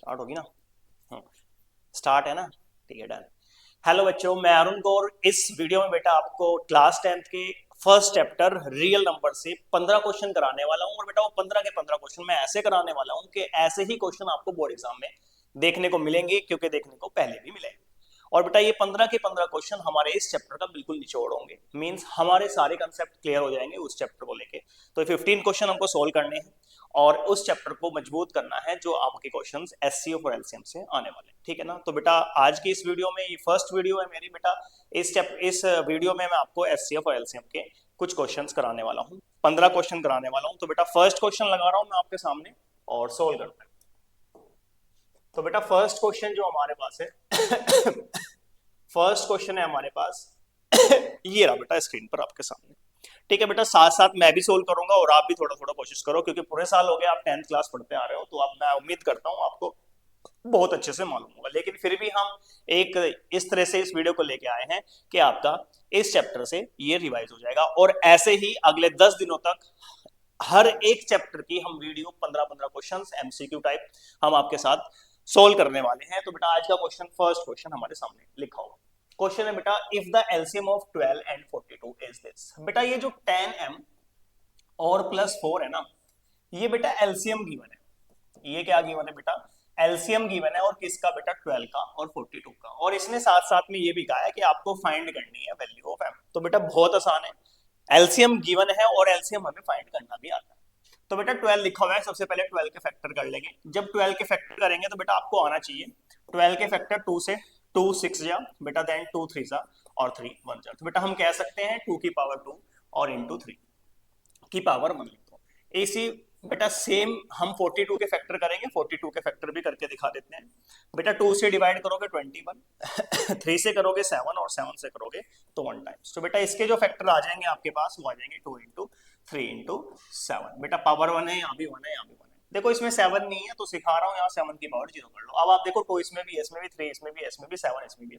Start होगी ना। Start है ना, ठीक है, डन। हेलो बच्चों, मैं अरुण गौर। इस वीडियो में बेटा आपको क्लास 10th के फर्स्ट चैप्टर रियल नंबर से 15 क्वेश्चन कराने वाला हूं। और बेटा वो 15 के 15 क्वेश्चन मैं ऐसे कराने वाला हूं कि ऐसे ही क्वेश्चन आपको बोर्ड एग्जाम में देखने को मिलेंगे, क्योंकि देखने को पहले भी मिले। और बेटा ये 15 के 15 क्वेश्चन हमारे इस चैप्टर का बिल्कुल निचोड़ होंगे, मींस हमारे सारे कंसेप्ट क्लियर हो जाएंगे उस चैप्टर को लेके। तो 15 क्वेश्चन हमको सोल्व करने हैं और उस चैप्टर को मजबूत करना है जो आपके क्वेश्चंस एससीओ और एलसीएम से आने वाले हैं, ठीक है ना। तो बेटा आज की इस वीडियो में, ये फर्स्ट वीडियो है मेरी बेटा, इस वीडियो में मैं आपको एससीओ और एलसीएम के कुछ क्वेश्चंस कराने वाला हूँ, 15 क्वेश्चन कराने वाला हूँ। तो बेटा फर्स्ट क्वेश्चन लगा रहा हूँ मैं आपके सामने और सोल्व करते हैं। तो बेटा फर्स्ट क्वेश्चन जो हमारे पास है फर्स्ट क्वेश्चन है हमारे पास ये रहा बेटा स्क्रीन पर आपके सामने, ठीक है बेटा। साथ साथ मैं भी सोल्व करूंगा और आप भी थोड़ा थोड़ा कोशिश करो, क्योंकि पूरे साल हो गए आप 10th क्लास पढ़ते आ रहे हो, तो अब मैं उम्मीद करता हूँ आपको बहुत अच्छे से मालूम होगा। लेकिन फिर भी हम एक इस तरह से इस वीडियो को लेके आए हैं कि आपका इस चैप्टर से ये रिवाइज हो जाएगा, और ऐसे ही अगले 10 दिनों तक हर एक चैप्टर की हम वीडियो 15-15 क्वेश्चन एमसीक्यू टाइप हम आपके साथ सोल्व करने वाले हैं। तो बेटा आज का क्वेश्चन, फर्स्ट क्वेश्चन हमारे सामने लिखा हुआ क्वेश्चन है बेटा, if the LCM of 12 and 42 is this. बेटा ये जो 10m और +4 है ना, ये बेटा एलसीएम गिवन है। ये क्या गिवन है बेटा? एलसीएम गिवन है, और किसका बेटा? 12 का और 42 का। और इसने साथ साथ में ये भी कहा है कि आपको फाइंड करनी है वैल्यू ऑफ एम। तो बेटा बहुत आसान है, एलसीएम गिवन है और एलसीएम हमें फाइंड करना भी आता है। तो बेटा 12 लिखा हुआ है, सबसे पहले 12 के फैक्टर कर लेंगे। जब 12 के फैक्टर करेंगे तो बेटा आपको आना चाहिए 12 के फैक्टर 2 से 2 6 जा बेटा, देन 2 3 जा और 3 1 जा। तो बेटा हम कह सकते हैं 2 की पावर 2 और इंटू 3 की पावर 1 लिख दो। इसी बेटा सेम हम 42 के फैक्टर करेंगे, 42 के फैक्टर भी करके दिखा देते हैं। बेटा 2 से डिवाइड करोगे 21, 3 से करोगे 7 और 7 से करोगे तो 1 टाइम्स। तो बेटा इसके जो फैक्टर आ जाएंगे आपके पास वो आ जाएंगे 2 इंटू 3 इंटू 7। बेटा पावर 1 है, यहाँ भी 1 है, यहाँ भी 1 है। देखो इसमें 7 नहीं है तो सिखा रहा हूँ यहाँ 7 की पावर 0 कर लो। अब आप देखो 2 इसमें भी, इसमें भी 3, इसमें भी, इसमें भी 7, इसमें भी।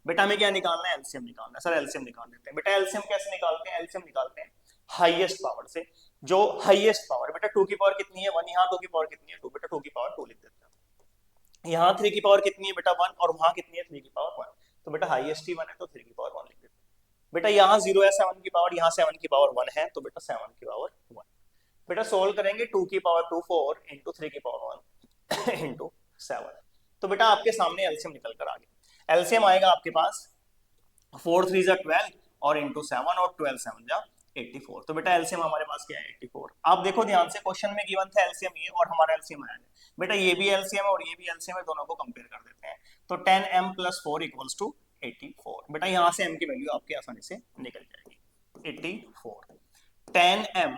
बेटा हमें क्या निकालना है? एलसीएम निकालना है। सर एलसीएम निकाल देते हैं। बेटा एलसीएम कैसे निकालते हैं? एलसीएम निकालते हैं हाईएस्ट पावर से। जो हाईएस्ट पावर बेटा 2 की पावर कितनी है? 1। यहाँ 2 की पावर कितनी है? 2। बेटा 2 की पावर 2 लिख देते हैं। यहाँ 3 की पावर कितनी है बेटा? 1। और वहां कितनी है? 3 की पावर 1। तो बेटा हाईएस्ट ही 1 है तो 3 की पावर 1 लिख देते हैं। बेटा यहाँ 0 है 7 की पावर, यहाँ 7 की पावर 1 है, तो बेटा 7 की पावर 1। बेटा सोल्व करेंगे 2 की पावर 2 4 इंटू 3 की पावर 1 इंटू 7। तो बेटा आपके सामने एलसीएम निकल कर आ गया। एलसीएम आएगा आपके पास 4 3 जा 12 और इंटू 7 और 12 7 जा 84। तो बेटा एलसीएम हमारे पास क्या है? 84। आप देखो ध्यान से, क्वेश्चन में गिवन था एलसीएम ये और हमारा एलसीएम आया है। बेटा ये भी एलसीएम है और ये भी एलसीएम है, दोनों को कंपेयर कर देते हैं। तो 10m + 4 इक्वल्स टू 84। बेटा यहाँ से m की वैल्यू आपके आसानी से निकल जाएगी 84। 10m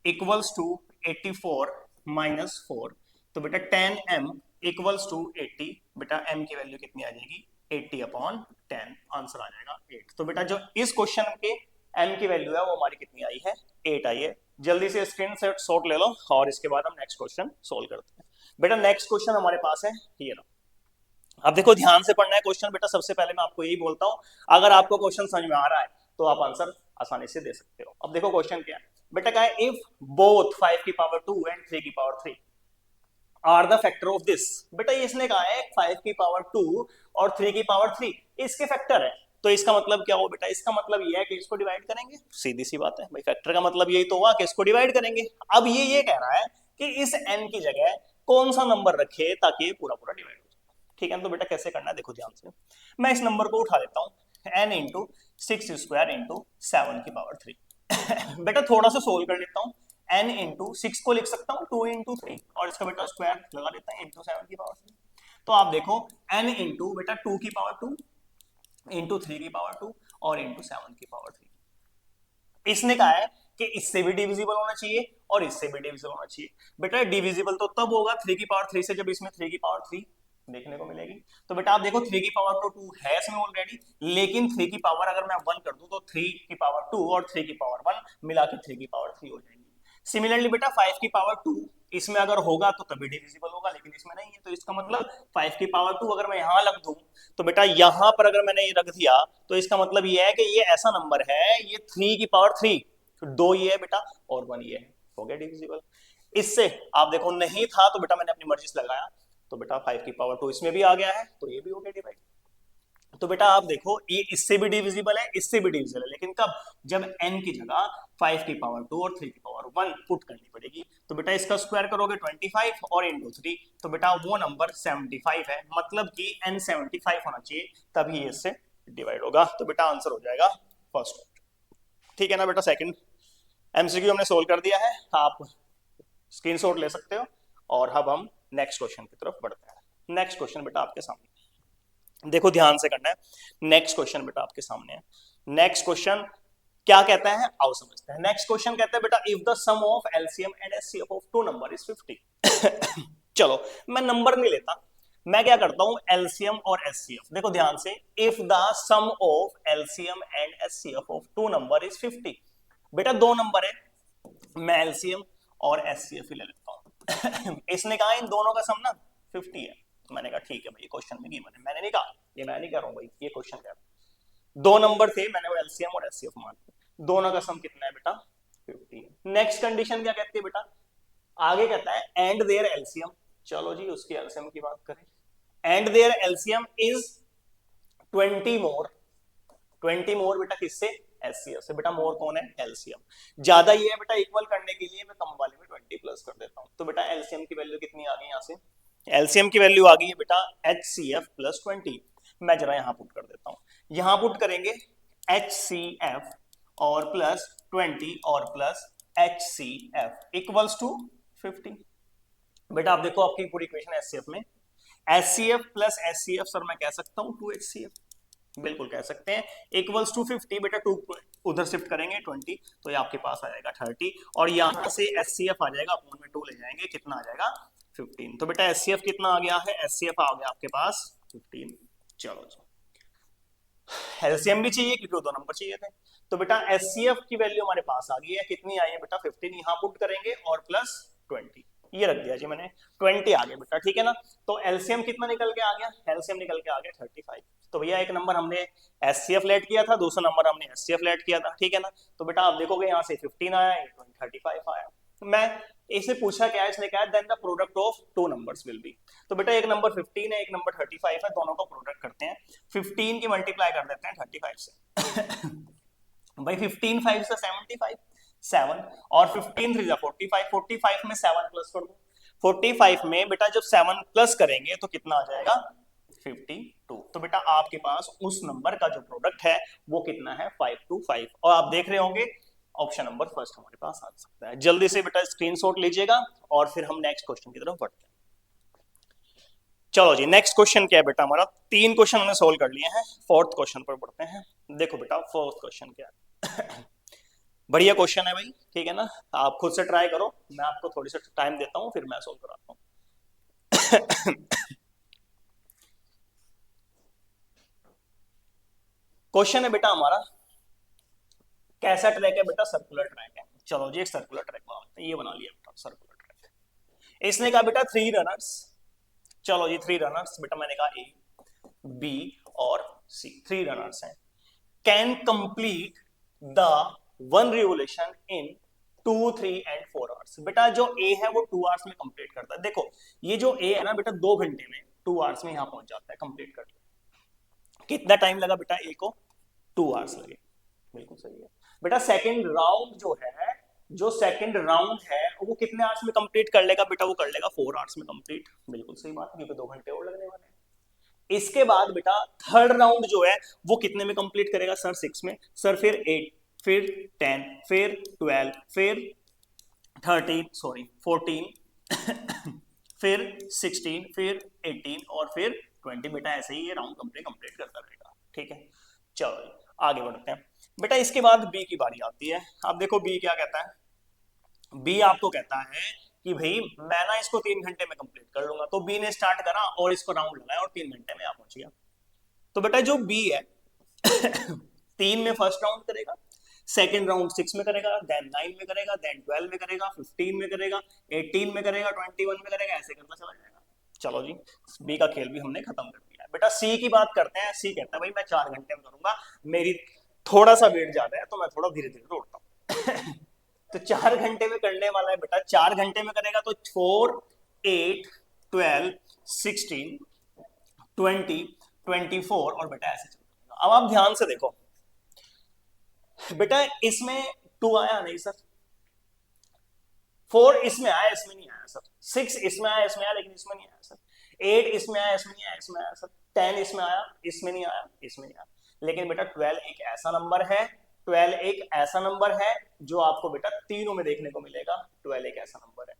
equals to 84 minus 4। तो बेटा 10m इक्वल्स टू 80। बेटा m की वैल्यू कितनी आ जाएगी? 80/10। आंसर आ जाएगा 8। तो बेटा जो इस क्वेश्चन के m की वैल्यू है वो हमारी कितनी आई है? 8 आई है। जल्दी से स्क्रीन शॉट ले लो और इसके बाद हम नेक्स्ट क्वेश्चन सोल्व करते हैं। बेटा नेक्स्ट क्वेश्चन हमारे पास है ये रहा। अब देखो ध्यान से पढ़ना है क्वेश्चन। बेटा सबसे पहले मैं आपको यही बोलता हूं, अगर आपको क्वेश्चन समझ में आ रहा है तो आप आंसर आसानी से दे सकते हो। अब देखो क्वेश्चन क्या है बेटा, क्या है? इफ बोथ 5 की पावर 2 एंड 3 की power 3 are the factor of this. बेटा ये इसने कहा है 5 की पावर 2 और 3 की पावर 3 इसके फैक्टर है। तो इसका मतलब क्या हो बेटा? इसका मतलब ये है कि इसको डिवाइड करेंगे। सीधी सी बात है भाई, फैक्टर का मतलब यही तो हुआ कि इसको डिवाइड करेंगे। अब ये कह रहा है कि इस n की जगह कौन सा नंबर रखे ताकि ये पूरा पूरा डिवाइड हो जाए, ठीक है। तो बेटा कैसे करना है देखो ध्यान से। मैं इस नंबर को उठा लेता हूं n इंटू 6 स्क्वायर इंटू 7 की पावर 3। बेटा थोड़ा सा सोल्व कर लेता हूं। n इंटू 6 को लिख सकता हूँ 2 इंटू 3 और इसका बेटा स्क्वायर लगा देता है इंटू 7 की पावर 3। तो आप देखो n इंटू बेटा 2 की पावर 2 इंटू 3 की पावर 2 और इंटू 7 की पावर 3। इसने कहा है कि इससे भी डिविजिबल होना चाहिए और इससे भी डिविजिबल होना चाहिए। बेटा डिविजिबल तो तब होगा 3 की पावर 3 से जब इसमें 3 की पावर 3 देखने को मिलेगी। तो बेटा आप देखो 3 की पावर तो 2 है इसमें ऑलरेडी, लेकिन 3 की पावर अगर मैं 1 कर दूं तो 3 की पावर 2 और 3 की पावर 1 मिला के 3 की पावर 3 हो जाएगी। सिमिलरली बेटा 5 की पावर 2 इसमें अगर होगा तो तभी डिविजिबल होगा, लेकिन इसमें नहीं है। तो इसका मतलब 5 की पावर 2 अगर मैं यहां रख दूं तो बेटा यहां पर अगर मैंने ये रख दिया तो इसका मतलब ये है कि ये ऐसा नंबर है, ये 3 की पावर 3 2 ये है बेटा और 1 ये है, हो गया डिविजिबल। इससे आप देखो नहीं था तो बेटा मैंने अपनी मर्जी से लगाया तो बेटा 5 की पावर 2 इसमें भी आ गया है, तो ये भी हो गया डिवाइड। तो बेटा आप देखो ये इससे भी डिविजिबल है, इससे भी डिविजिबल है, लेकिन कब, जब n की जगह 5 की पावर 2 और 3 की पावर 1 पुट करनी पड़ेगी। तो बेटा इसका स्क्वायर करोगे 25 और इंटू 3, तो बेटा वो नंबर 75 है, मतलब कि n 75 होना चाहिए, तभी ये इससे डिवाइड होगा। तो बेटा आंसर हो जाएगा फर्स्ट। ठीक है ना बेटा। सेकंड एमसीक्यू हमने सोल्व कर दिया है, आप स्क्रीनशॉट ले सकते हो। और अब हम नेक्स्ट क्वेश्चन की तरफ बढ़ते हैं। नेक्स्ट क्वेश्चन बेटा आपके सामने, देखो ध्यान से करना है। नेक्स्ट क्वेश्चन बेटा आपके सामने है। नेक्स्ट क्वेश्चन क्या कहता है, आओ समझते हैं। नेक्स्ट क्वेश्चन कहता है बेटा if the sum of LCM and HCF of two number is 50। चलो मैं नंबर नहीं लेता, मैं क्या करता हूं एलसीएम और एचसीएफ। देखो ध्यान से, if the sum of LCM and HCF of two number is 50। बेटा दो नंबर है, मैं एलसीएम और एचसीएफ ही ले लेता हूं। इसने कहा इन दोनों का सम ना 50 है, तो मैंने कहा ठीक है भाई, क्वेश्चन में मैंने नहीं कहा, ये मैं नहीं कह रहा हूं भाई, ये क्वेश्चन कह रहा हूं। दो नंबर थे, मैंने वो एलसीएम और एचसीएफ मान लिया, दोनों का सम कितना है बेटा 50 है। नेक्स्ट कंडीशन क्या कहती है बेटा, आगे कहता है एंड देयर एलसीएम। चलो जी उसकी एलसीएम की बात करें, एंड देयर एलसीएम इज 20 मोर। 20 मोर बेटा किससे, एचसीएफ से। बेटा मोर कौन है, एलसीएम। ज्यादा ये है बेटा, इक्वल करने के लिए मैं कम वाले में 20 प्लस कर देता हूं। तो बेटा एलसीएम की वैल्यू कितनी आ गई, यहां से एलसीएम की वैल्यू आ गई है बेटा एचसीएफ प्लस 20। मैं जरा यहां पुट कर देता हूं, यहां पुट करेंगे एचसीएफ और प्लस 20 और प्लस एचसीएफ इक्वल्स टू 50। बेटा आप देखो आपकी पूरी इक्वेशन एचसीएफ में एचसीएफ प्लस एचसीएफ, सर मैं कह सकता हूं 2HCF, बिल्कुल कह सकते हैं, इक्वल्स टू 50। बेटा 2 उधर शिफ्ट करेंगे 20, तो ये आपके पास आ जाएगा 30, और यहां से एचसीएफ आ जाएगा, अपॉन में 2 ले जाएंगे, कितना आ जाएगा 15। तो बेटा एचसीएफ कितना आ गया है, एचसीएफ आ गया आपके पास 15। चलो जी एलसीएम भी चाहिए क्योंकि दो नंबर चाहिए थे। तो बेटा एचसीएफ की वैल्यू हमारे पास आ गई है, कितनी आई है बेटा 15, यहां पुट करेंगे और प्लस 20, ये रख दिया जी मैंने, 20 आ गया बेटा, ठीक है ना। तो एलसीएम कितना निकल के आ गया, एलसीएम निकल के आ गया 35। तो भैया एक नंबर हमने एचसीएफ लेट किया था, दूसरा नंबर हमने एचसीएफ लेट किया था, ठीक है ना। तो बेटा आप देखोगे यहाँ से 15 आया, 35 आया। मैं इसने पूछा क्या है, इसने कहा then the product of two numbers will be. तो बेटा एक नंबर 15 है, एक नंबर 35 है, दोनों का प्रोडक्ट करते हैं, 15 की मल्टीप्लाई कर देते हैं 35 से। भाई 15 5 से 75, 7 और 15 3 45, 45 में 7 प्लस कर दो, 45 में बेटा जब 7 प्लस करेंगे तो कितना आ जाएगा 52। तो बेटा आपके पास उस नंबर का जो प्रोडक्ट है वो कितना है 525, और आप देख रहे होंगे ऑप्शन नंबर फर्स्ट हमारे पास आ सकता है। जल्दी से बेटा स्क्रीनशॉट लीजिएगा और फिर हम नेक्स्ट क्वेश्चन की तरफ बढ़ते हैं। चलो जी नेक्स्ट क्वेश्चन क्या है बेटा, हमारा 3 क्वेश्चन हमने सोल्व कर लिए हैं, फोर्थ क्वेश्चन पर बढ़ते हैं। देखो बेटा फोर्थ क्वेश्चन क्या है। बढ़िया क्वेश्चन है भाई, ठीक है ना, आप खुद से ट्राई करो, मैं आपको थोड़ी सा टाइम देता हूं, फिर मैं सोल्व कराता हूं। क्वेश्चन है बेटा हमारा, कैसा ट्रैक है बेटा, सर्कुलर ट्रैक है। चलो जी एक सर्कुलर ट्रैक बनाते हैं, ये बना लिया बेटा सर्कुलर ट्रैक। इसने कहा बेटा 3 रनर्स, चलो जी 3 रनर्स, बेटा मैंने कहा ए बी और सी, 3 रनर्स हैं, can complete the 1 revolution in 2 3 and 4 hours. बेटा जो ए है वो 2 आवर्स में कंप्लीट करता है। देखो ये जो ए है ना बेटा 2 घंटे में 2 आवर्स में यहां पहुंच जाता है, कंप्लीट कर लिया। कितना टाइम लगा बेटा ए को, 2 आवर्स लगे, बिल्कुल सही है बेटा। सेकंड राउंड जो है, जो सेकंड राउंड है वो कितने आवर्स में कंप्लीट कर लेगा बेटा, वो कर लेगा 4 आवर्स में कंप्लीट, बिल्कुल सही बात है, क्योंकि 2 घंटे और लगने वाले हैं। इसके बाद बेटा थर्ड राउंड जो है वो कितने में कंप्लीट करेगा सर, 6 में, सर फिर 8, फिर 10, फिर 12, फिर 14 फिर 16, फिर 18 और फिर 20। बेटा ऐसे ही ये राउंड कंप्लीट करता रहेगा, ठीक है। चलो आगे बढ़ते हैं बेटा। इसके बाद बी की बारी आती है। आप देखो बी क्या कहता है, बी आपको कहता है कि भाई मैं ना इसको 3 घंटे में कंप्लीट कर लूंगा। तो बी ने स्टार्ट करा और इसको राउंड लगाया और 3 घंटे में आप पहुंच गया। तो बेटा जो बी है 3 में फर्स्ट राउंड करेगा, सेकंड राउंड 6 में करेगा, देन 9 में करेगा, देन 12 में करेगा, 15 में करेगा, 18 में करेगा, 21 में करेगा, ऐसे करता चला जाएगा। चलो जी बी का खेल भी हमने खत्म कर दिया। बेटा सी की बात करते हैं। सी कहता है भाई मैं 4 घंटे में करूंगा, मेरी थोड़ा सा वेट ज्यादा है तो मैं थोड़ा धीरे धीरे दौड़ता हूँ। तो 4 घंटे में करने वाला है बेटा, 4 घंटे में करेगा तो 4 8 12 16, 20, 24 और बेटा ऐसे चलता। अब आप ध्यान से देखो बेटा, इसमें 2 आया नहीं सर, 4 इसमें आया, इसमें नहीं आया सर, 6 इसमें आया, इसमें आया, लेकिन इसमें नहीं आया सर, 8 इसमें आया, इसमें नहीं आया, इसमें आया सर, 10 इसमें आया, इसमें नहीं आया, इसमें नहीं आया। लेकिन बेटा 12 एक ऐसा नंबर है, 12 एक ऐसा नंबर है जो आपको बेटा तीनों में देखने को मिलेगा। 12 एक ऐसा नंबर है,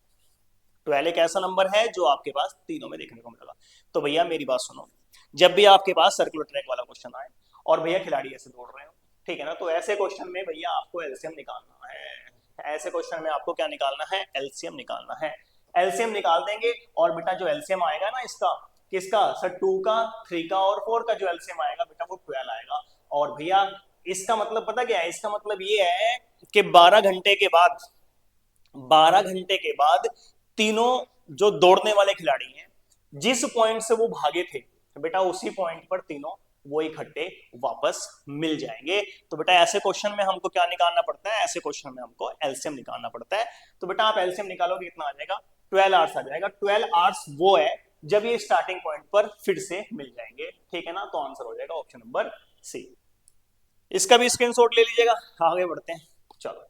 12 एक ऐसा नंबर है जो आपके पास तीनों में देखने को मिलेगा। तो भैया मेरी बात सुनो, जब भी आपके पास सर्कुलर ट्रैक वाला क्वेश्चन आए और भैया खिलाड़ी ऐसे दौड़ रहे हो, ठीक है ना, तो ऐसे क्वेश्चन में भैया आपको एलसीएम निकालना है। ऐसे क्वेश्चन में आपको क्या निकालना है? एलसीएम निकालना है। एलसीएम निकाल देंगे और बेटा जो एलसीएम आएगा ना इसका, किसका सर? 2 का, 3 का और 4 का जो एलसीएम आएगा बेटा वो 12 आएगा। और भैया इसका मतलब पता क्या है? इसका मतलब ये है कि 12 घंटे के बाद, 12 घंटे के बाद तीनों जो दौड़ने वाले खिलाड़ी हैं, जिस पॉइंट से वो भागे थे बेटा उसी पॉइंट पर तीनों वो इकट्ठे वापस मिल जाएंगे। तो बेटा ऐसे क्वेश्चन में हमको क्या निकालना पड़ता है? ऐसे क्वेश्चन में हमको एलसीएम निकालना पड़ता है। तो बेटा आप एलसीएम निकालोगे कितना आ जाएगा? 12 आवर्स आ जाएगा। 12 आवर्स वो है जब ये स्टार्टिंग पॉइंट पर फिर से मिल जाएंगे, ठीक है ना। तो आंसर हो जाएगा ऑप्शन नंबर सी। इसका भी स्क्रीनशॉट ले लीजिएगा। आगे बढ़ते हैं, चलो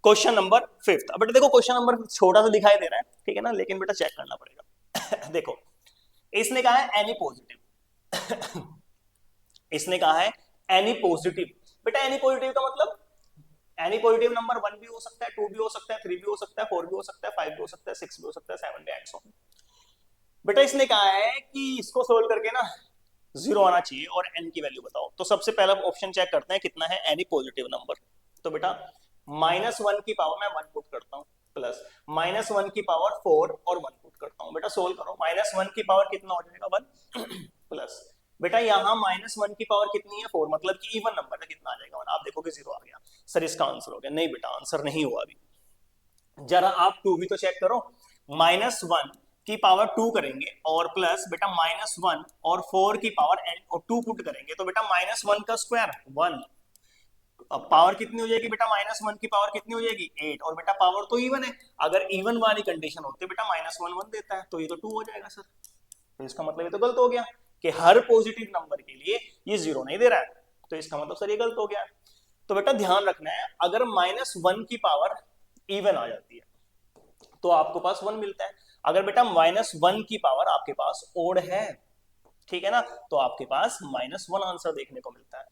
क्वेश्चन नंबर 5। अब बेटा देखो क्वेश्चन नंबर छोटा सा दिखाई दे रहा है, ठीक है ना, लेकिन बेटा चेक करना पड़ेगा। देखो इसने कहा है एनी पॉजिटिव इसने कहा है एनी पॉजिटिव। बेटा एनी पॉजिटिव का मतलब एनी पॉजिटिव नंबर 1 भी हो सकता है, 2 भी हो सकता है, 3 भी हो सकता है, 4 भी हो सकता है, 5 भी हो सकता है, 6 भी हो सकता है, 7 भी, एंड सो ऑन। बेटा इसने कहा है कि इसको सोल्व करके ना 0 आना चाहिए और n की वैल्यू बताओ। तो सबसे पहला ऑप्शन चेक करते हैं कितना है एनी पॉजिटिव नंबर। तो बेटा -1 की पावर मैं 1 पुट करता हूँ, प्लस -1 की पावर 4 और 1 पुट करता हूँ। बेटा सोल्व करो, -1 की पावर कितना हो जाएगा? 1 प्लस बेटा यहाँ -1 की पावर कितनी है? 4, मतलब कि इवन नंबर है, कितना आ जाएगा? 1। आप देखोगे 0 आ गया, सर इसका आंसर हो गया। नहीं बेटा आंसर नहीं हुआ अभी, जरा आप 2 भी तो चेक करो। -1 की पावर 2 करेंगे और प्लस बेटा -1 और 4 की पावर n और 2 पुट करेंगे तो बेटा -1 का स्क्वायर 1। अब पावर कितनी हो जाएगी बेटा? -1 की पावर कितनी हो जाएगी? 8। और बेटा पावर तो इवन है, अगर इवन वाली कंडीशन होती बेटा -1 1 देता है, तो ये तो 2 हो जाएगा सर। तो इसका मतलब ये तो गलत हो गया कि हर पॉजिटिव नंबर के लिए ये 0 नहीं दे रहा है, तो इसका मतलब सर ये गलत हो गया। तो बेटा ध्यान रखना है, अगर -1 की पावर इवन आ जाती है तो आपको पास 1 मिलता है। अगर बेटा -1 की पावर आपके पास ओड है, ठीक है ना, तो आपके पास -1 आंसर देखने को मिलता है।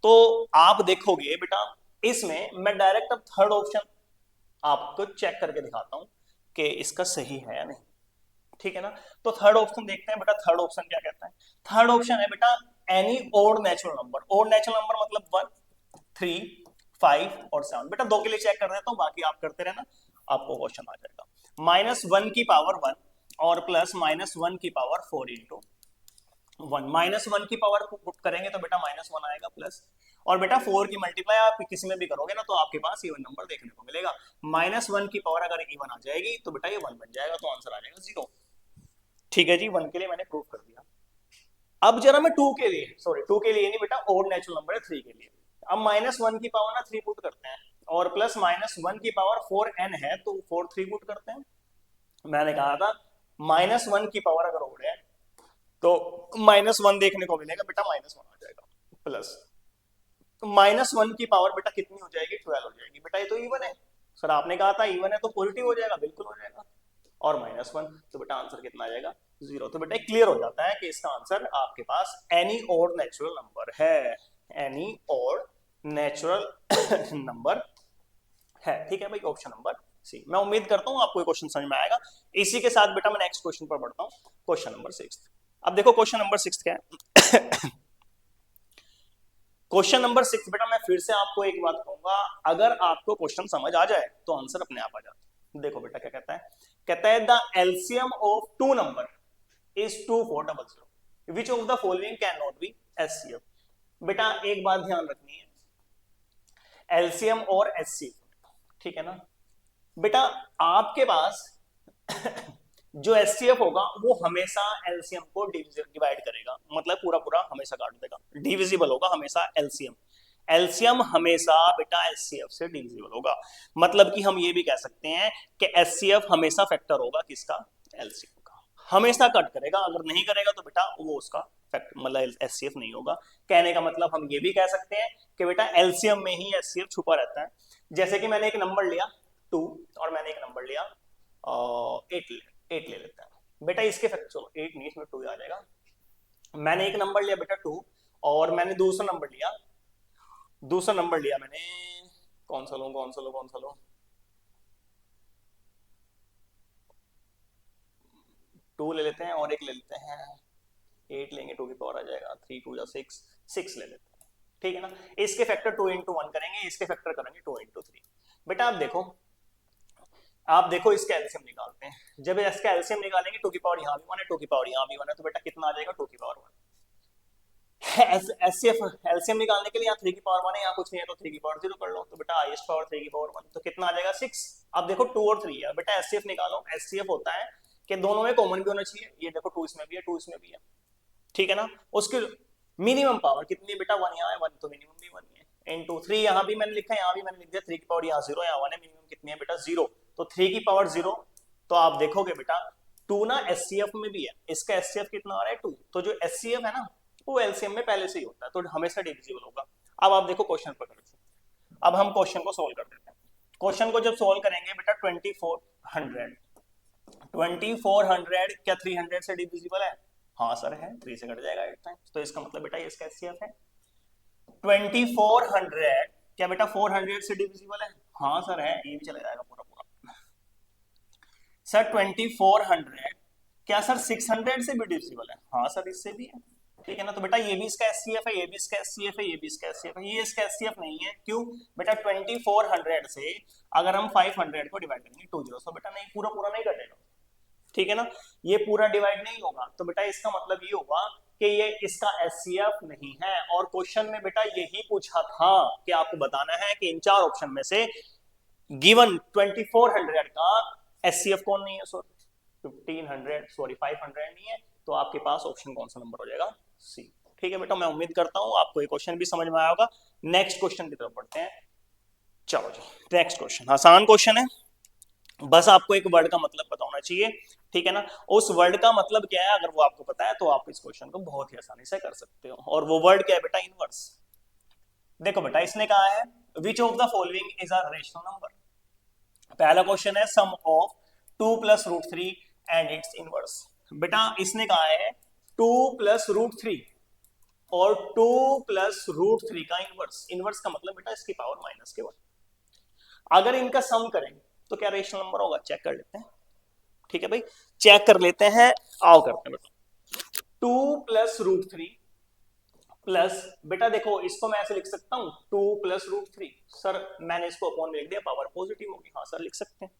तो आप देखोगे बेटा इसमें मैं डायरेक्ट अब थर्ड ऑप्शन आपको चेक करके दिखाता हूं कि इसका सही है या नहीं, ठीक है ना। तो थर्ड ऑप्शन देखते हैं बेटा, थर्ड ऑप्शन क्या कहता है? थर्ड ऑप्शन है बेटा any odd natural number. Odd natural number मतलब 1, 3, 5 और 7। बेटा 2 के लिए चेक कर देता हूं, बाकी आप करते रहना, आपको क्वेश्चन आ जाएगा। -1 की पावर 1 और प्लस -1 की पावर 4 इंटू 1। -1 की पावर को पुट करेंगे तो बेटा -1 आएगा, प्लस और बेटा 4 की मल्टीप्लाई आप किसी में भी करोगे ना तो आपके पास इवन नंबर देखने को मिलेगा। -1 की पावर अगर इवन आ जाएगी तो बेटा ये 1 बन जाएगा, तो आंसर आ जाएगा 0। ठीक है जी, 1 के लिए मैंने प्रूव कर दिया। अब जरा मैं 2 के लिए, सॉरी 2 के लिए नहीं बेटा, ओड नेचुरल नंबर है 3 के लिए। अब -1 की पावर ना 3 पुट करते हैं और प्लस -1 की पावर 4n है तो 4 3 पुट करते हैं। मैंने कहा था -1 की पावर अगर ओड है तो -1 देखने को मिलेगा बेटा, -1 आ जाएगा, प्लस -1 की पावर बेटा कितनी हो जाएगी? 12 हो जाएगी। बेटा ये तो इवन है सर, आपने कहा था इवन है तो पॉजिटिव हो जाएगा, बिल्कुल हो जाएगा। और -1 तो बेटा आंसर कितना आ जाएगा? 0। तो बेटा क्लियर हो जाता है कि इसका आंसर आपके पास एनी ओड नेचुरल नंबर है, एनी ओड नेचुरल नंबर है, ठीक है भाई, ऑप्शन नंबर सी। मैं उम्मीद करता हूं आपको क्वेश्चन समझ में आएगा। इसी के साथ बेटा मैं नेक्स्ट क्वेश्चन पर बढ़ता हूं, क्वेश्चन नंबर 6। अब देखो क्वेश्चन नंबर 6 क्या है? क्वेश्चन नंबर 6 बेटा मैं फिर से आपको एक बात कहूंगा, अगर आपको क्वेश्चन समझ आ जाए तो आंसर अपने आप आ जाता है। देखो बेटा क्या कहता है? कहता है the LCM of 2 number is 2400, which of the following can not be HCF. बेटा एक बात ध्यान रखनी है, एलसीएम और एचसीएफ, ठीक है ना। बेटा आपके पास जो एचसीएफ होगा वो हमेशा एलसीएम को डिवाइड करेगा, मतलब पूरा पूरा हमेशा काट देगा, डिविजिबल होगा हमेशा एलसीएम। एलसीएम हमेशा बेटा एचसीएफ से डिविजिबल होगा, मतलब कि हम ये भी कह सकते हैं कि एचसीएफ हमेशा फैक्टर होगा किसका? एलसीएम का। हमेशा कट करेगा, अगर नहीं करेगा तो बेटा वो उसका फैक्ट मतलब एचसीएफ नहीं होगा। कहने का मतलब हम ये भी कह सकते हैं कि बेटा एलसीएम में ही एचसीएफ छुपा रहता है। जैसे कि मैंने एक नंबर लिया 2 और मैंने एक नंबर लिया 8 ले लेते हैं बेटा, इसके फैक्ट चलो 8 नहीं, इसमें 2 आ जाएगा। मैंने एक नंबर लिया बेटा 2 और मैंने दूसरा नंबर लिया मैंने, कौन सा लूं 2 ले लेते हैं और एक ले लेते हैं 8 लेंगे, 2 की पावर आ जाएगा 3 2 6 ले लेते हैं, ठीक है ना। इसके फैक्टर 2 into 1 करेंगे, इसके फैक्टर करेंगे 2 into 3। बेटा आप देखो इसका एलसीएम निकालते हैं। जब इसका एलसीएम निकालेंगे 2 की पावर यहाँ भी 1 है, 2 की पावर यहाँ भी 1 है, तो बेटा कितना आ जाएगा 2 की पावर 1। एचसीएफ एलसीएम निकालने के लिए यहाँ 3 की पावर 1 है, यहाँ कुछ नहीं है तो 3 की पावर 0 कर लो, तो बेटा हाईएस्ट पावर 3 की पावर 1, तो कितना आ जाएगा 6। अब देखो 2 और 3 है बेटा, एचसीएफ निकालो। एचसीएफ होता है कि दोनों में कॉमन भी होना चाहिए, ये देखो 2 इसमें भी है 2 इसमें भी है, ठीक है ना। उसकी मिनिमम पावर कितनी है बेटा 1 यहाँ है 1, तो मिनिमम भी 1 है इनटू 3, यहाँ भी मैंने लिखा है यहाँ भी मैंने लिख दिया 3 की पावर यहाँ 0 यहाँ 1 है, मिनिमम कितनी है बेटा 0, तो 3 की पावर 0। तो आप देखोगे बेटा 2 ना एचसीएफ में भी है, इसका एचसीएफ कितना आ रहा है 2, तो जो एचसीएफ है ना वो एलसीएम में पहले से ही होता है, तो हमेशा डिविजिबल होगा। अब आप देखो क्वेश्चन पर करो, अब हम क्वेश्चन को सोल्व कर देते हैं। क्वेश्चन को जब सोल्व करेंगे बेटा 2400 क्या 300 से डिविजिबल है? हाँ सर है, 3 से कट जाएगा 8 टाइम्स, तो इसका मतलब बेटा ये इसका एचसीएफ है। 2400 क्या बेटा 400 से डिविजिबल है? हाँ सर है, ये भी चला जाएगा पूरा पूरा। सर 2400 क्या सर 600 से भी डिविजिबल है? हाँ सर इससे भी है, ठीक है ना। तो बेटा ये भी इसका एचसीएफ है, ये भी इसका एचसीएफ है, ये भी इसका एचसीएफ है, ये इसका एचसीएफ नहीं है, क्यों बेटा 2400 से अगर हम 500 को डिवाइड करेंगे 2 0, तो बेटा नहीं पूरा पूरा नहीं कटेगा, ठीक है ना, ये पूरा डिवाइड नहीं होगा, तो बेटा इसका मतलब ये होगा कि ये इसका एचसीएफ नहीं है। और क्वेश्चन में बेटा यही पूछा था कि आपको बताना है कि इन 4 ऑप्शन में से गिवन 2400 का एचसीएफ कौन नहीं है, सॉरी 500 नहीं है, तो आपके पास ऑप्शन कौन सा नंबर हो जाएगा? सी, ठीक है बेटा। मैं उम्मीद करता हूं आपको ये क्वेश्चन भी समझ में आया होगा। नेक्स्ट क्वेश्चन की तरफ बढ़ते हैं। चलो जी नेक्स्ट क्वेश्चन, आसान क्वेश्चन है, बस आपको एक वर्ड का मतलब पता होना चाहिए, ठीक है ना। उस वर्ड का मतलब क्या है अगर वो आपको पता है तो आप इस क्वेश्चन को बहुत ही आसानी से कर सकते हो। और वो वर्ड क्या है बेटा? इनवर्स। देखो बेटा इसने कहा है which of the following is a rational number. पहला क्वेश्चन है सम ऑफ 2 + √3 एंड इट्स इनवर्स। बेटा इसने कहा है 2 + √3 और 2 + √3 का इनवर्स। इनवर्स का मतलब बेटा इसकी पावर -1। अगर इनका सम करेंगे तो क्या रेशनल नंबर होगा? चेक कर लेते हैं, ठीक है भाई, चेक कर लेते हैं, आओ करते हैं बेटा। 2 + √3 प्लस बेटा देखो इसको मैं ऐसे लिख सकता हूं 2 + √3, सर मैंने इसको अपॉन में लिख दिया, पावर पॉजिटिव होगी, हाँ सर लिख सकते हैं।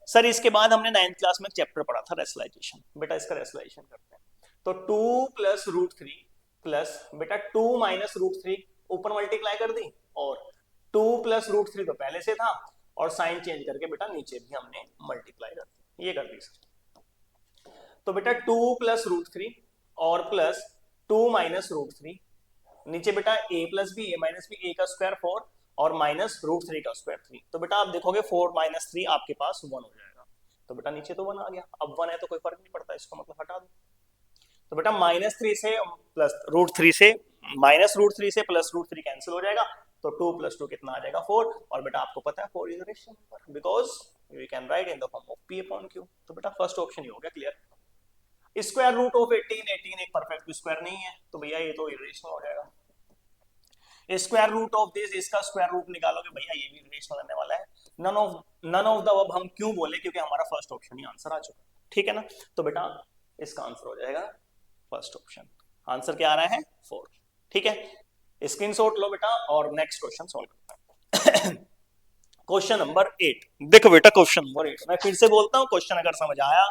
सर इसके बाद हमने 9th क्लास में चैप्टर पढ़ा था रेशनलाइजेशन, बेटा इसका रेशनलाइजेशन करते हैं। तो 2 + √3 प्लस बेटा 2 - √3 ऊपर मल्टीप्लाई कर दी, और 2 + √3 तो पहले से था, और साइन चेंज करके बेटा नीचे भी हमने मल्टीप्लाई कर दी, ये कर दी सर। तो बेटा 2 + √3 और प्लस 2 - √3, नीचे बेटा a + b a - b a का स्क्वायर 4 और माइनस √3 का स्क्वायर 3, तो बेटा आप देखोगे 4 - 3 आपके पास 1 हो जाएगा, तो बेटा नीचे तो 1 आ गया। अब 1 है तो कोई फर्क नहीं पड़ता, इसको मतलब हटा दो, तो बेटा -3 से प्लस √3 से -√3 से प्लस √3 कैंसिल हो जाएगा, तो 2 + 2 कितना आ जाएगा 4, और बेटा आपको पता है 4 is a rational number because we can write in the form of p/q। तो बेटा फर्स्ट ऑप्शन ही हो गया क्लियर। स्क्वायर रूट ऑफ 18 एक परफेक्ट स्क्वायर नहीं है, तो भैया ये तो इरेशनल हो जाएगा। स्क्वायर रूट ऑफ दिस, इसका स्क्वायर रूट निकालोगे भैया ये भी इरेशनल आने वाला है। नन ऑफ द अब हम क्यों बोले? क्योंकि हमारा फर्स्ट ऑप्शन ही आंसर आ चुका है, ठीक है ना। तो बेटा इसका आंसर हो जाएगा फर्स्ट ऑप्शन। आंसर क्या आ रहा है? 4, ठीक है। स्क्रीनशॉट लो बेटा और नेक्स्ट क्वेश्चन सॉल्व करते हैं। क्वेश्चन नंबर 8, देखो बेटा क्वेश्चन नंबर 8 मैं फिर से बोलता हूं, क्वेश्चन अगर समझ आया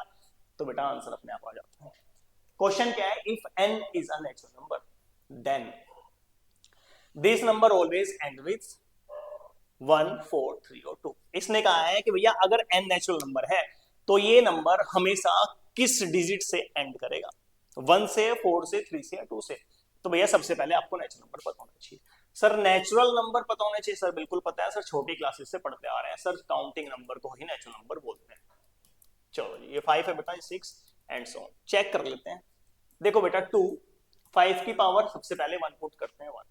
तो बेटा आंसर अपने आप आ जाता है। क्वेश्चन क्या है? If n is a natural number then this number always end with 1 4 3 और 2। इसने कहा है कि भैया अगर n नेचुरल नंबर है तो ये नंबर हमेशा किस डिजिट से एंड करेगा? 1 से, 4 से, 3 से या 2 से? तो भैया सबसे पहले आपको नेचुरल नंबर पता होना चाहिए। सर नेचुरल नंबर पता होना चाहिए, सर बिल्कुल पता है, सर छोटी क्लासेस से पढ़ते आ रहे हैं, सर काउंटिंग नंबर को ही नेचुरल नंबर बोलते हैं। चलो ये 5 है बेटा, 6 एंड सो ऑन। चेक कर लेते हैं। देखो बेटा 2, 5 की पावर सबसे पहले 1 पुट करते हैं 1,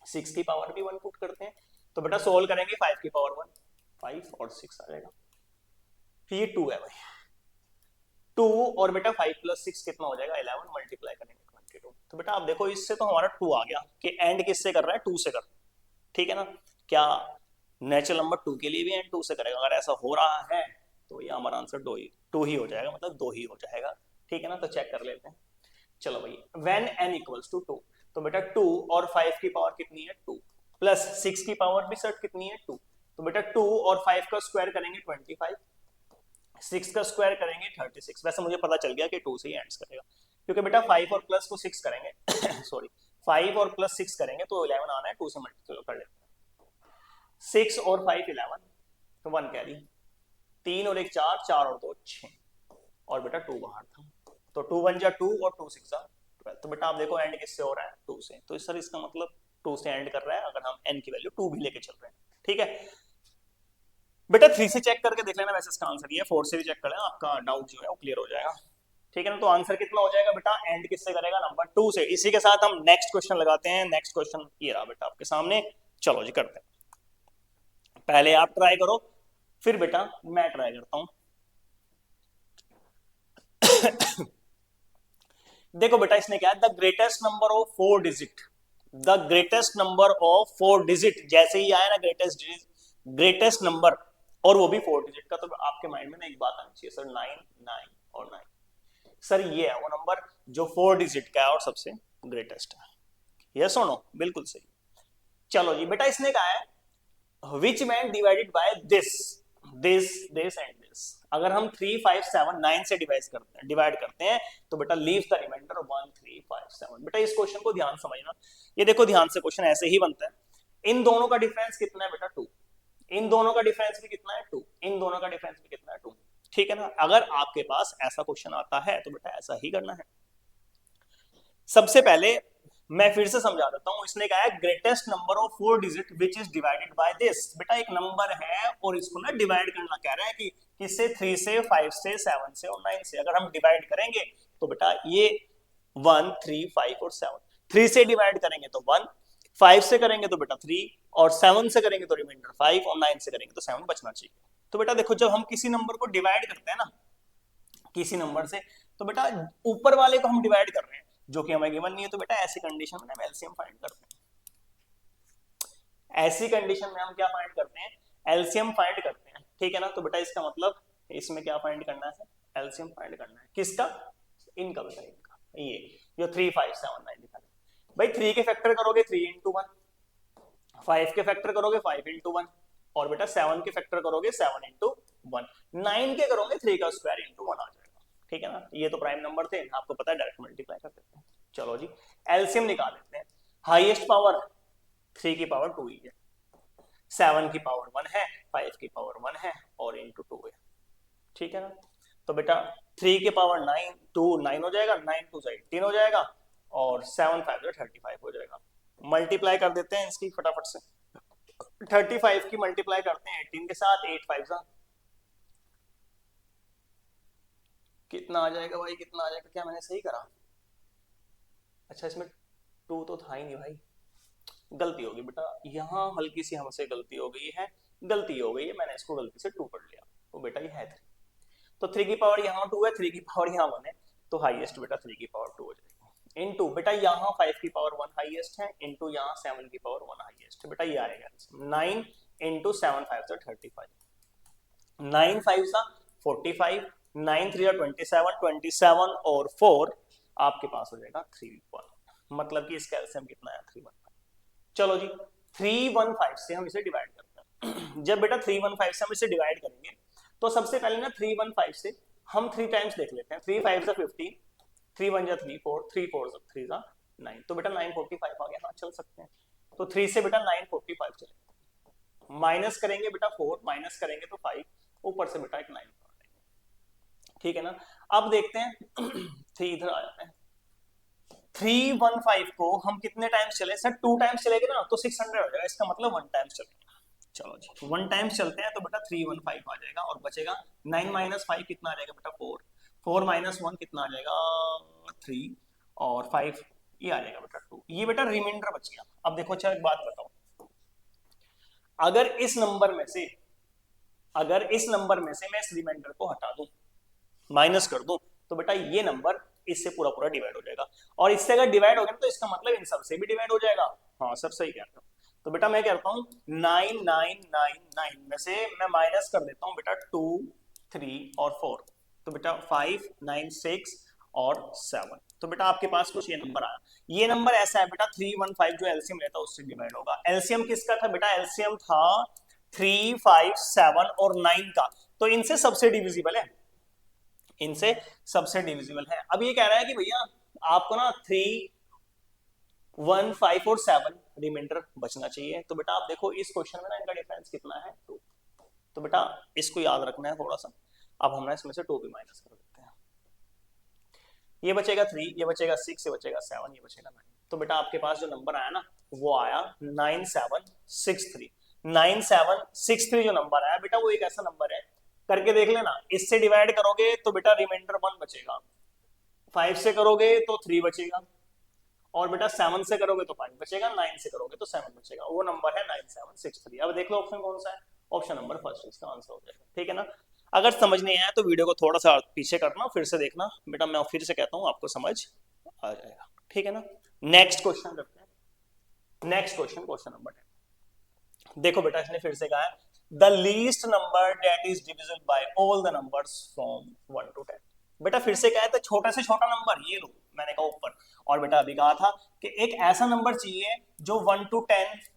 6 की पावर भी 1 पुट करते हैं, तो बेटा सोल्व करेंगे 5 की पावर 1, 5 और 6 आ जाएगा। फिर ये 2 है भाई, 2 और बेटा 5 प्लस 6 कितना हो जाएगा 11, मल्टीप्लाई करेंगे 22। तो बेटा आप देखो इससे तो हमारा 2 आ गया कि एंड किससे कर रहा है, 2 से कर रहा है, ठीक है ना। क्या नेचुरल नंबर 2 के लिए भी एंड 2 से करेगा? अगर ऐसा हो रहा है तो ये हमारा आंसर 2 ही हो जाएगा, मतलब 2 ही हो जाएगा, ठीक है ना। तो चेक कर लेते हैं। चलो भाई, व्हेन n इक्वल्स टू 2, तो बेटा 2 और 5 की पावर कितनी है 2, प्लस 6 की पावर भी सर कितनी है 2, तो बेटा 2 और 5 का स्क्वायर करेंगे 25, 6 का स्क्वायर करेंगे 36। वैसे मुझे पता चल गया कि 2 से ही एंड्स करेगा, क्योंकि बेटा 5 और प्लस को 6 करेंगे सॉरी 5 और प्लस 6 करेंगे तो 11 आना है, 2 से मल्टीप्लाई कर लेते हैं। 6 और 5 11, तो 1 कैरी, 3 और 1 4, 4 और 2 6, और बेटा 2 बाहर था, तो 2 1 जा 2 और 2 6 जा 12। तो बेटा आप देखो एंड किससे हो रहा है 2 से, तो सर इसका मतलब 2 से एंड कर रहा है अगर हम n की वैल्यू 2 भी लेके चल रहे हैं, ठीक है। बेटा 3 से चेक करके देख लेना, वैसे इसका आंसर ये है, 4 से भी चेक कर लेना, आपका डाउट जो है वो क्लियर हो जाएगा, ठीक है ना। तो आंसर कितना हो जाएगा बेटा, एंड किससे करेगा, नंबर 2 से। इसी के साथ हम नेक्स्ट क्वेश्चन लगाते हैं। नेक्स्ट क्वेश्चन ये रहा बेटा आपके सामने, चलो जी करते हैं। पहले आप ट्राई करो, फिर बेटा मैं ट्राई करता हूं। देखो बेटा इसने क्या है, the greatest number of 4 digit, the greatest number of 4 digit, जैसे ही आया ना ग्रेटेस्ट नंबर और वो भी 4 डिजिट का, तो आपके माइंड में ना एक बात आनी चाहिए सर, 9 9 और 9। सर ये है वो नंबर जो 4 डिजिट का है और सबसे ग्रेटेस्ट है, यस और नो, बिल्कुल सही। चलो जी बेटा इसने कहा है which man divided by this this this and this. अगर हम 3 5 7 9 से डिवाइड करते हैं तो बेटा लीव द रिमाइंडर 1 3 5 7। बेटा इस क्वेश्चन को ध्यान समझना, ये देखो ध्यान से, क्वेश्चन ऐसे ही बनता है। इन दोनों का डिफरेंस कितना है बेटा 2, इन दोनों का डिफरेंस भी कितना है 2, इन दोनों का डिफरेंस भी कितना है 2, ठीक है ना। अगर आपके पास ऐसा क्वेश्चन आता है तो बेटा ऐसा ही करना है। सबसे पहले मैं फिर से समझा देता हूं, इसने कहा है greatest number of 4 digit which is divided by this. बेटा एक नंबर है और इसको ना डिवाइड करना कह रहा है कि किससे, 3 से 5 से 7 से और 9 से। अगर हम डिवाइड करेंगे तो बेटा ये 1 3 5 और 7, 3 से डिवाइड करेंगे तो 1, 5 से करेंगे तो बेटा 3, और 7 से करेंगे तो रिमाइंडर 5, और 9 से करेंगे तो 7 बचना चाहिए। तो बेटा देखो जब हम किसी नंबर को डिवाइड करते हैं ना किसी नंबर से, तो बेटा ऊपर वाले को हम डिवाइड कर रहे हैं जो कि हमें गिवन नहीं है, तो बेटा ऐसी कंडीशन में हम एलसीएम फाइंड करते हैं। ऐसी कंडीशन में हम क्या फाइंड करते हैं, एलसीएम फाइंड करते हैं, ठीक है ना। तो बेटा इसका मतलब इसमें क्या फाइंड करना है, एलसीएम फाइंड करना है किसका, इनका बेटा, इनका ये जो 3 5 7 9 दिखा भाई। 3 के फैक्टर करोगे 3 इंटू 1, 5 के फैक्टर करोगे 5 इंटू 1, और बेटा 7 के फैक्टर करोगे 7 इंटू 1, 9 के करोगे 3 का स्क्वायर इंटू 1 आ जाएगा, ठीक है ना। ये तो प्राइम नंबर थे, आपको पता है डायरेक्ट मल्टीप्लाई कर देते हैं। चलो जी एलसीएम निकाल लेते हैं। हाईएस्ट पावर 3 की पावर 2 ही है, 7 की पावर 1 है, 5 की पावर 1 है और इंटू 2 है, ठीक है ना। तो बेटा 3 के पावर 9 2 9 हो जाएगा, 9 2 18 हो जाएगा, और 7 5 35 हो जाएगा। मल्टीप्लाई कर देते हैं इसकी फटाफट से, 35 की मल्टीप्लाई करते हैं 18 के साथ, 8 5 कितना आ जाएगा भाई, कितना आ जाएगा, क्या मैंने सही करा? अच्छा इसमें 2 तो था ही नहीं भाई, गलती होगी बेटा, यहाँ हल्की सी हमसे गलती हो गई है, मैंने इसको गलती से 2 पढ़ लिया, तो बेटा ये है 3, तो 3 की पावर यहाँ 2 है, 3 की पावर यहाँ 1 है, तो हाईएस्ट बेटा 3 की पावर 2 हो जाएगी। इनटू बेटा यहाँ 5 की पावर 1 हाईएस्ट है, इनटू यहाँ 7 की पावर 1 हाईएस्ट है, बेटा ये आएगा 9 इंटू 7 5 35, 9 5 45, 9 3 27, 27 और 4 आपके पास हो जाएगा 3 1, मतलब कि इसका एलसीएम कितना है 3 1। चलो जी 315 से हम इसे डिवाइड करते हैं। जब बेटा 315 से हम इसे डिवाइड करेंगे तो सबसे पहले ना 315 से हम 3 टाइम्स देख लेते हैं, 3 5 15, 3 1 3 4, 3 4 3 9, तो बेटा 945 आ गया, हाँ चल सकते हैं। तो 3 से बेटा 945 चलेगा, माइनस करेंगे बेटा 4, माइनस करेंगे तो 5, ऊपर से बेटा एक 9, ठीक है ना। अब देखते हैं 3 इधर आ जाते हैं। 315 को हम कितने टाइम्स चले सर, 2 टाइम्स चलेंगे ना तो 600 हो जाएगा, इसका मतलब 1 टाइम्स चलेगा। चलो जी 1 टाइम्स चलते हैं तो बेटा 315 आ जाएगा, और बचेगा 9 - 5 कितना आ जाएगा बेटा 4, 4 माइनस 1 कितना आ जाएगा 3 और 5 ये आ जाएगा बेटा 2। ये बेटा रिमाइंडर बच गया। अब देखो अच्छा एक बात बताओ, अगर इस नंबर में से मैं इस रिमाइंडर को हटा दूं, माइनस कर दूं, तो बेटा ये नंबर इससे पूरा पूरा डिवाइड हो जाएगा। और इससे अगर डिवाइड हो गया तो इसका मतलब इन सब से भी डिवाइड हो जाएगा। हाँ सर सही कह रहे हो। तो बेटा मैं कहता हूँ 9999 में से मैं माइनस कर देता हूँ बेटा 2 3 और 4, तो बेटा 5 9 6 और 7। तो बेटा आपके पास कुछ ये नंबर आया। ये नंबर ऐसा है बेटा 315 जो एलसीएम लेता है उससे डिवाइड होगा। एलसीएम किसका था बेटा, एलसीएम था 3 5 7 और 9 का, तो इनसे सबसे डिविजिबल है, इनसे सबसे डिविजिबल है। अब ये कह रहा है कि भैया आपको ना 3 1 5 और 7 रिमाइंडर बचना चाहिए। तो बेटा आप देखो इस क्वेश्चन में ना इनका डिफरेंस कितना है 2। तो बेटा इसको याद रखना है थोड़ा सा। अब हम ना इसमें से 2 भी माइनस कर देते हैं, ये बचेगा 3, ये बचेगा 6, ये बचेगा 7, ये बचेगा 9। तो बेटा आपके पास जो नंबर आया ना वो आया 9763। 9763 जो नंबर आया बेटा वो एक ऐसा नंबर है, करके देख लेना, इससे डिवाइड करोगे तो बेटा रिमाइंडर 1 बचेगा, 5 से करोगे तो 3 बचेगा, और बेटा 7 से करोगे तो 5 बचेगा, 9 से करोगे तो 7 बचेगा। वो नंबर है 9763। अब देख लो ऑप्शन कौन सा है, ऑप्शन नंबर फर्स्ट इसका आंसर हो जाएगा। ठीक है ना। अगर समझ नहीं आया तो वीडियो को थोड़ा सा पीछे करना, फिर से देखना बेटा, मैं फिर से कहता हूँ आपको समझ आ जाएगा। ठीक है ना। नेक्स्ट क्वेश्चन करते हैं। Next question, question number 10। देखो बेटा इसने फिर से कहा है the least number that is divisible by all the numbers from 1 to 10। बेटा फिर से कहा है तो छोटे से छोटा नंबर ये लो, मैंने कहा ऊपर, और बेटा अभी कहा था कि एक ऐसा नंबर चाहिए जो 1 to 10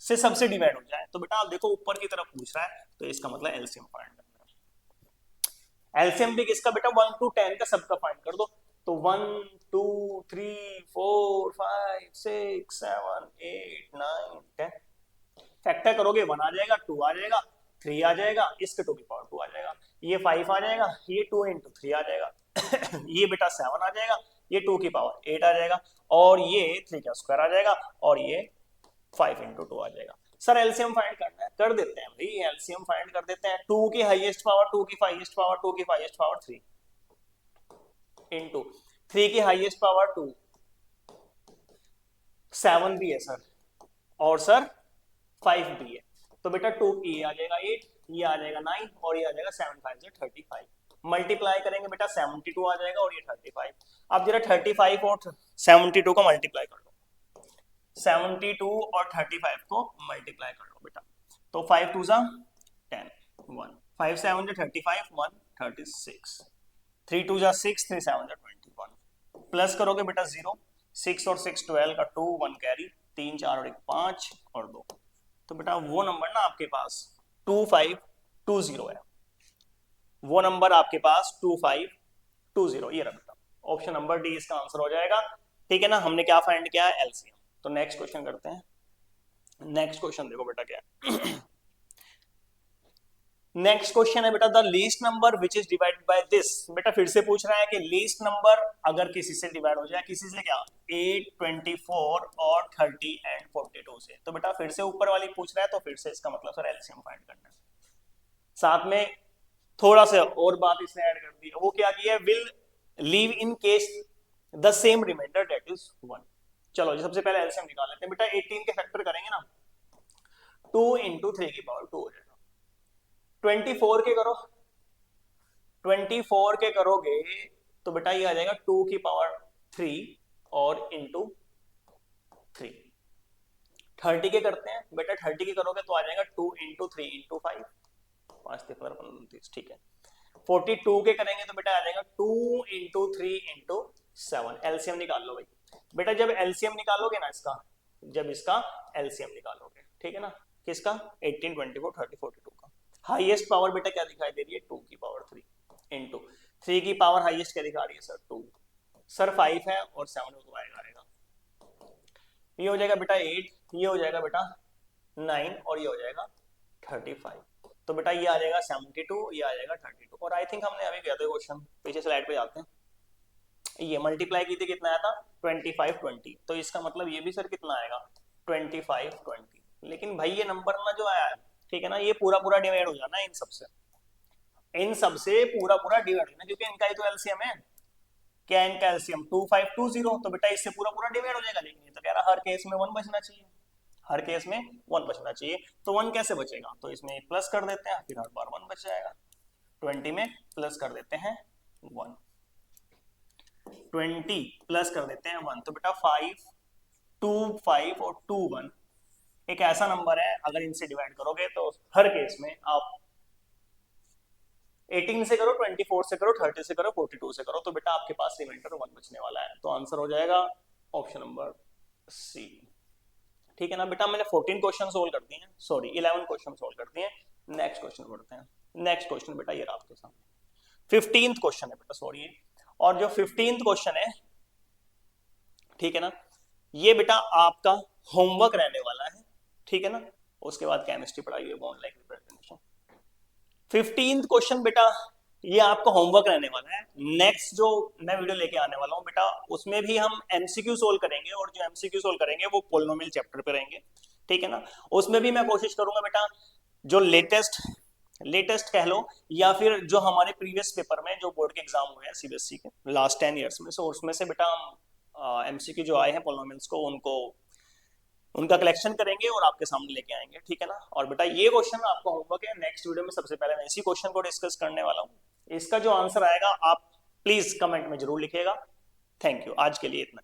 से सबसे डिवाइड हो जाए। तो बेटा आप देखो ऊपर की तरफ पूछ रहा है तो इसका मतलब एलसीएम फाइंड करना है। एलसीएम भी किसका बेटा 1 to 10 का सबका फाइंड कर दो। तो 1 2 3 4 5 6 7 8 9 10, फैक्टर करोगे 1 आ जाएगा, 2 आ जाएगा, 3 आ जाएगा, इसके 2 की पावर 2 आ जाएगा, ये 5 आ जाएगा, ये 2 इंटू 3 आ जाएगा ये बेटा 7 आ जाएगा, ये 2 की पावर 8 आ जाएगा, और ये 3 का स्क्वायर आ जाएगा, और ये 5 इंटू 2 आ जाएगा। सर एलसीएम फाइंड करना है, कर देते हैं भाई, एलसीएम फाइंड कर देते हैं। 2 की हाईएस्ट पावर 2 की हाईएस्ट पावर 2 की हाईएस्ट पावर 3 इंटू 3 की हाईएस्ट पावर 2, 7 भी है सर, और सर 5 भी है। तो बेटा 2 ये आ जाएगा 8, ये आ जाएगा 9, और ये आ जाएगा 7 5 से 35। मल्टीप्लाई करेंगे बेटा 72 आ जाएगा, और ये 35। अब जरा 35 और 72 को मल्टीप्लाई कर लो, 72 और 35 को मल्टीप्लाई कर लो बेटा। तो 5 2 10, 1 5 7 35, 1 36, 3 2 6, 3 7 21, प्लस करोगे बेटा 0, 6 और 6 12 का 2, 1 कैरी, 3 4 और 1 5 और 2। तो बेटा वो नंबर ना आपके पास 2520 है, वो नंबर आपके पास 2520, ये रहा बेटा। ऑप्शन नंबर डी इसका आंसर हो जाएगा। ठीक है ना। हमने क्या फाइंड किया है, एलसीएम। तो नेक्स्ट क्वेश्चन करते हैं। नेक्स्ट क्वेश्चन देखो बेटा क्या है नेक्स्ट क्वेश्चन है बेटा the least number which is divided by this. बेटा फिर से पूछ रहा है कि लीस्ट नंबर अगर किसी से डिवाइड हो जाए, किसी से क्या, 8 24 और 30 एंड 42 से। तो बेटा फिर से ऊपर वाली पूछ रहा है, तो फिर से इसका मतलब सर एलसीएम फाइंड करना है। साथ में थोड़ा सा और बात इसने ऐड कर दी, वो क्या किया, will leave in case the same remainder that is 1। चलो जी सबसे पहले एलसीएम निकाल लेते हैं बेटा। 18 के फैक्टर करेंगे ना, 2 इंटू 3 की पावर 2 हो जाएगा। 24 के करो, 24 के करोगे तो बेटा ये आ जाएगा 2 की पावर 3 और इंटू 3। 30 के करते हैं बेटा, 30 के करोगे तो आ जाएगा 2 इंटू 3 इंटू 5, 5 30, ठीक है। 42 के करेंगे तो बेटा आ जाएगा 2 इंटू 3 इंटू 7। एलसीएम निकाल लो भाई बेटा, जब एलसीएम निकालोगे ना इसका, जब इसका एलसीएम निकालोगे, ठीक है ना, किसका, 18 24 30 42 का। हाईएस्ट पावर बेटा क्या दिखाई दे रही है, 2 की पावर 3 इंटू 3 की पावर हाईएस्ट क्या दिखा रही है सर, 2, सर 5 है और 7 तो आएगा, ये हो जाएगा बेटा 8, ये हो जाएगा बेटा 9, और ये हो जाएगा 35। तो बेटा ये आ जाएगा 72, ये आ जाएगा 32। और आई थिंक हमने अभी किया था क्वेश्चन, पीछे स्लाइड पे जाते हैं, ये मल्टीप्लाई की थी, कितना आया था 25 20। तो इसका मतलब ये भी सर कितना आएगा 25 20। लेकिन भाई ये नंबर ना जो आया है, ठीक है ना, ये पूरा पूरा डिवाइड हो जाना है इन सबसे, इन सब से पूरा पूरा डिवाइड करना, क्योंकि इनका ही तो एलसीएम है। क्या है इनका एलसीएम? 2520, तो बेटा इससे पूरा पूरा डिवाइड हो जाएगा। लेकिन ये तो कह रहा हर केस में 1 बचना चाहिए, हर केस में 1 बचना चाहिए। तो 1 कैसे बचेगा? तो इसमें प्लस कर देते हैं, फिर हर बार 1 बच जाएगा। 20 में प्लस कर देते हैं 1, 20 प्लस कर देते हैं 1, तो बेटा 5 2 5 और 2 1 एक ऐसा नंबर है, अगर इनसे डिवाइड करोगे तो हर केस में आप 18 से करो, 24 से करो, 30 से करो, 42 से करो, तो बेटा आपके पास रिमाइंडर 1 बचने वाला है। तो आंसर हो जाएगा ऑप्शन नंबर सी। ठीक है ना बेटा, मैंने 14 क्वेश्चन सोल्व कर दिए हैं, सॉरी 11 क्वेश्चन सोल्व कर दिए हैं। नेक्स्ट क्वेश्चन पढ़ते हैं। नेक्स्ट क्वेश्चन बेटा ये रहा आपके सामने, 15th क्वेश्चन है बेटा, सॉरी। और जो 15th क्वेश्चन है, ठीक है ना, ये बेटा आपका होमवर्क रहने वाला है, ठीक है ना। उसके बाद केमिस्ट्री पढ़ाई है, bond like representation. 15th question बेटा ये आपका होमवर्क रहने वाला है। नेक्स्ट जो मैं वीडियो लेके आने वाला हूं बेटा, उसमें भी हम एमसीक्यू सोल्व करेंगे, और जो एमसीक्यू सोल्व करेंगे वो पोलिनोमियल चैप्टर पे रहेंगे, ठीक है ना। उसमें भी मैं कोशिश करूंगा बेटा जो लेटेस्ट कह लो, या फिर जो हमारे प्रीवियस पेपर में जो बोर्ड के एग्जाम हुए हैं सीबीएसई के लास्ट 10 ईयर्स में, सो उसमें से बेटा हम एमसीक्यू जो आए हैं पोलिनोमियल्स को, उनका कलेक्शन करेंगे और आपके सामने लेके आएंगे, ठीक है ना। और बेटा ये क्वेश्चन आपका होमवर्क है, नेक्स्ट वीडियो में सबसे पहले मैं इसी क्वेश्चन को डिस्कस करने वाला हूँ। इसका जो आंसर आएगा आप प्लीज कमेंट में जरूर लिखिएगा। थैंक यू, आज के लिए इतना।